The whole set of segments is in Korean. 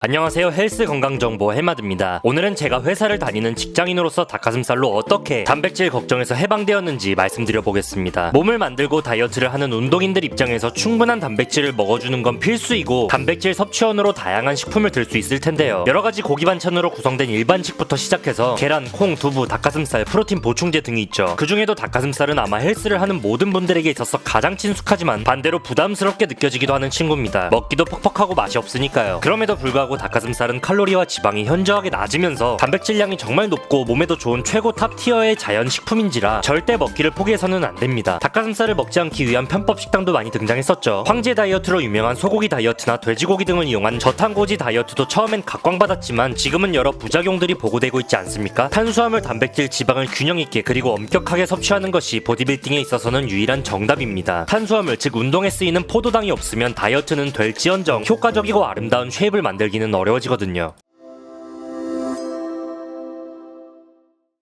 안녕하세요. 헬스 건강정보 해마드입니다. 오늘은 제가 회사를 다니는 직장인으로서 닭가슴살로 어떻게 단백질 걱정에서 해방되었는지 말씀드려보겠습니다. 몸을 만들고 다이어트를 하는 운동인들 입장에서 충분한 단백질을 먹어주는 건 필수이고 단백질 섭취원으로 다양한 식품을 들 수 있을 텐데요. 여러가지 고기 반찬으로 구성된 일반식부터 시작해서 계란, 콩, 두부, 닭가슴살, 프로틴 보충제 등이 있죠. 그 중에도 닭가슴살은 아마 헬스를 하는 모든 분들에게 있어서 가장 친숙하지만 반대로 부담스럽게 느껴지기도 하는 친구입니다. 먹기도 퍽퍽하고 맛이 없으니까요. 그럼에도 불구하고 닭가슴살은 칼로리와 지방이 현저하게 낮으면서 단백질량이 정말 높고 몸에도 좋은 최고 탑 티어의 자연 식품인지라 절대 먹기를 포기해서는 안 됩니다. 닭가슴살을 먹지 않기 위한 편법 식당도 많이 등장했었죠. 황제 다이어트로 유명한 소고기 다이어트나 돼지고기 등을 이용한 저탄고지 다이어트도 처음엔 각광받았지만 지금은 여러 부작용들이 보고되고 있지 않습니까? 탄수화물, 단백질, 지방을 균형 있게 그리고 엄격하게 섭취하는 것이 보디빌딩에 있어서는 유일한 정답입니다. 탄수화물, 즉 운동에 쓰이는 포도당이 없으면 다이어트는 될지언정 효과적이고 아름다운 쉐입을 만들기는 어려워지거든요.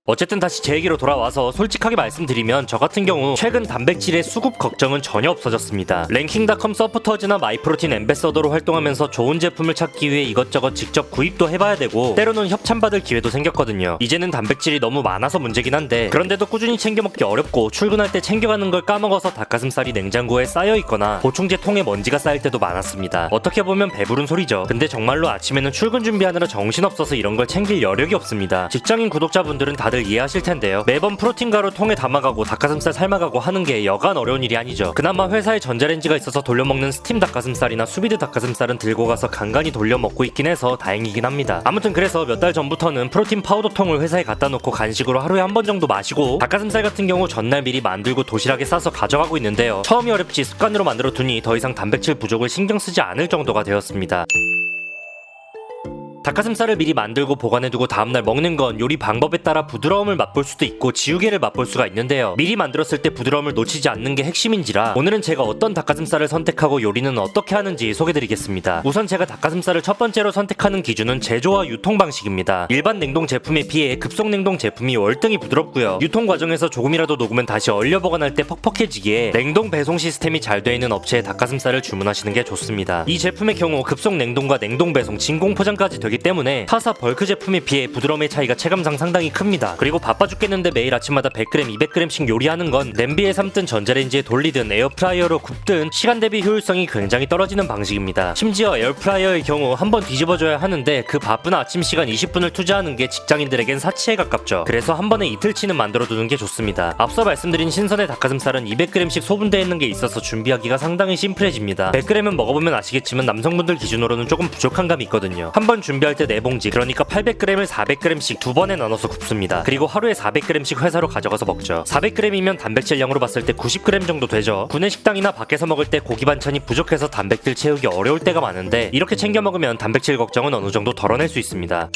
어쨌든 다시 제 얘기로 돌아와서 솔직하게 말씀드리면 저 같은 경우 최근 단백질의 수급 걱정은 전혀 없어졌습니다. 랭킹닷컴 서포터즈나 마이프로틴 앰베서더로 활동하면서 좋은 제품을 찾기 위해 이것저것 직접 구입도 해봐야 되고 때로는 협찬받을 기회도 생겼거든요. 이제는 단백질이 너무 많아서 문제긴 한데 그런데도 꾸준히 챙겨 먹기 어렵고 출근할 때 챙겨가는 걸 까먹어서 닭가슴살이 냉장고에 쌓여있거나 보충제 통에 먼지가 쌓일 때도 많았습니다. 어떻게 보면 배부른 소리죠. 근데 정말로 아침에는 출근 준비하느라 정신없어서 이런 걸 챙길 여력이 없습니다. 직장인 구독자분들은 다들 이해하실 텐데요. 매번 프로틴 가루 통에 담아가고 닭가슴살 삶아가고 하는 게 여간 어려운 일이 아니죠. 그나마 회사에 전자레인지가 있어서 돌려먹는 스팀 닭가슴살이나 수비드 닭가슴살은 들고 가서 간간히 돌려먹고 있긴 해서 다행이긴 합니다. 아무튼 그래서 몇 달 전부터는 프로틴 파우더 통을 회사에 갖다 놓고 간식으로 하루에 한 번 정도 마시고 닭가슴살 같은 경우 전날 미리 만들고 도시락에 싸서 가져가고 있는데요. 처음이 어렵지 습관으로 만들어 두니 더 이상 단백질 부족을 신경 쓰지 않을 정도가 되었습니다. 닭가슴살을 미리 만들고 보관해두고 다음날 먹는 건 요리 방법에 따라 부드러움을 맛볼 수도 있고 지우개를 맛볼 수가 있는데요. 미리 만들었을 때 부드러움을 놓치지 않는 게 핵심인지라 오늘은 제가 어떤 닭가슴살을 선택하고 요리는 어떻게 하는지 소개드리겠습니다. 우선 제가 닭가슴살을 첫 번째로 선택하는 기준은 제조와 유통 방식입니다. 일반 냉동 제품에 비해 급속 냉동 제품이 월등히 부드럽고요. 유통 과정에서 조금이라도 녹으면 다시 얼려 보관할 때 퍽퍽해지기에 냉동 배송 시스템이 잘 돼 있는 업체에 닭가슴살을 주문하시는 게 좋습니다. 이 제품의 경우 급속 냉동과 냉동 배송, 진공 포장까지 되기 때문에 타사 벌크 제품에 비해 부드러움의 차이가 체감상 상당히 큽니다. 그리고 바빠 죽겠는데 매일 아침마다 100g, 200g씩 요리하는 건 냄비에 삶든 전자레인지에 돌리든 에어프라이어로 굽든 시간 대비 효율성이 굉장히 떨어지는 방식입니다. 심지어 에어프라이어의 경우 한번 뒤집어줘야 하는데 그 바쁜 아침 시간 20분을 투자하는 게 직장인들에겐 사치에 가깝죠. 그래서 한 번에 이틀치는 만들어두는 게 좋습니다. 앞서 말씀드린 신선의 닭가슴살은 200g씩 소분되어 있는 게 있어서 준비하기가 상당히 심플해집니다. 100g은 먹어보면 아시겠지만 남성분들 기준으로는 조금 부족한 감이 있거든요. 한번 준비할 때 4봉지, 그러니까 800g을 400g씩 두 번에 나눠서 굽습니다. 그리고 하루에 400g씩 회사로 가져가서 먹죠. 400g이면 단백질량으로 봤을 때 90g 정도 되죠. 구내 식당이나 밖에서 먹을 때 고기 반찬이 부족해서 단백질 채우기 어려울 때가 많은데 이렇게 챙겨 먹으면 단백질 걱정은 어느 정도 덜어낼 수 있습니다.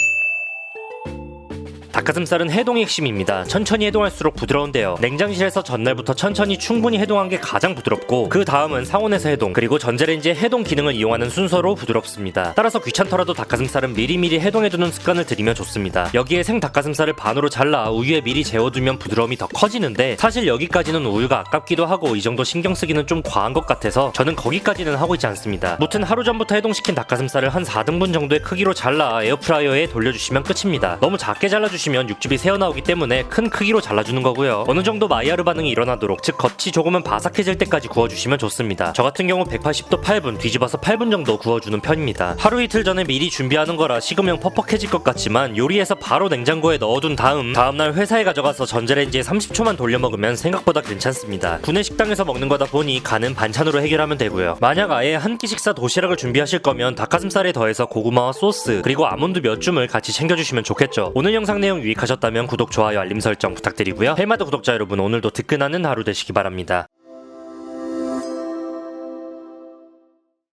닭가슴살은 해동이 핵심입니다. 천천히 해동할수록 부드러운데요. 냉장실에서 전날부터 천천히 충분히 해동한 게 가장 부드럽고 그 다음은 상온에서 해동, 그리고 전자레인지의 해동 기능을 이용하는 순서로 부드럽습니다. 따라서 귀찮더라도 닭가슴살은 미리미리 해동해두는 습관을 들이면 좋습니다. 여기에 생 닭가슴살을 반으로 잘라 우유에 미리 재워두면 부드러움이 더 커지는데 사실 여기까지는 우유가 아깝기도 하고 이 정도 신경 쓰기는 좀 과한 것 같아서 저는 거기까지는 하고 있지 않습니다. 무튼 하루 전부터 해동시킨 닭가슴살을 한 4등분 정도의 크기로 잘라 에어프라이어에 돌려주시면 끝입니다. 너무 작게 잘라주시면 육즙이 새어나오기 때문에 큰 크기로 잘라주는 거고요. 어느 정도 마이야르 반응이 일어나도록, 즉 겉이 조금은 바삭해질 때까지 구워주시면 좋습니다. 저 같은 경우 180도 8분, 뒤집어서 8분 정도 구워주는 편입니다. 하루 이틀 전에 미리 준비하는 거라 식으면 퍽퍽해질 것 같지만 요리해서 바로 냉장고에 넣어둔 다음날 회사에 가져가서 전자레인지에 30초만 돌려 먹으면 생각보다 괜찮습니다. 구내 식당에서 먹는 거다 보니 간은 반찬으로 해결하면 되고요. 만약 아예 한 끼 식사 도시락을 준비하실 거면 닭가슴살에 더해서 고구마와 소스 그리고 아몬드 몇 줌을 같이 챙겨주시면 좋겠죠. 오늘 영상 내용 유익하셨다면 구독, 좋아요, 알림 설정 부탁드리고요. 헬마드 구독자 여러분, 오늘도 뜨끈하는 하루 되시기 바랍니다.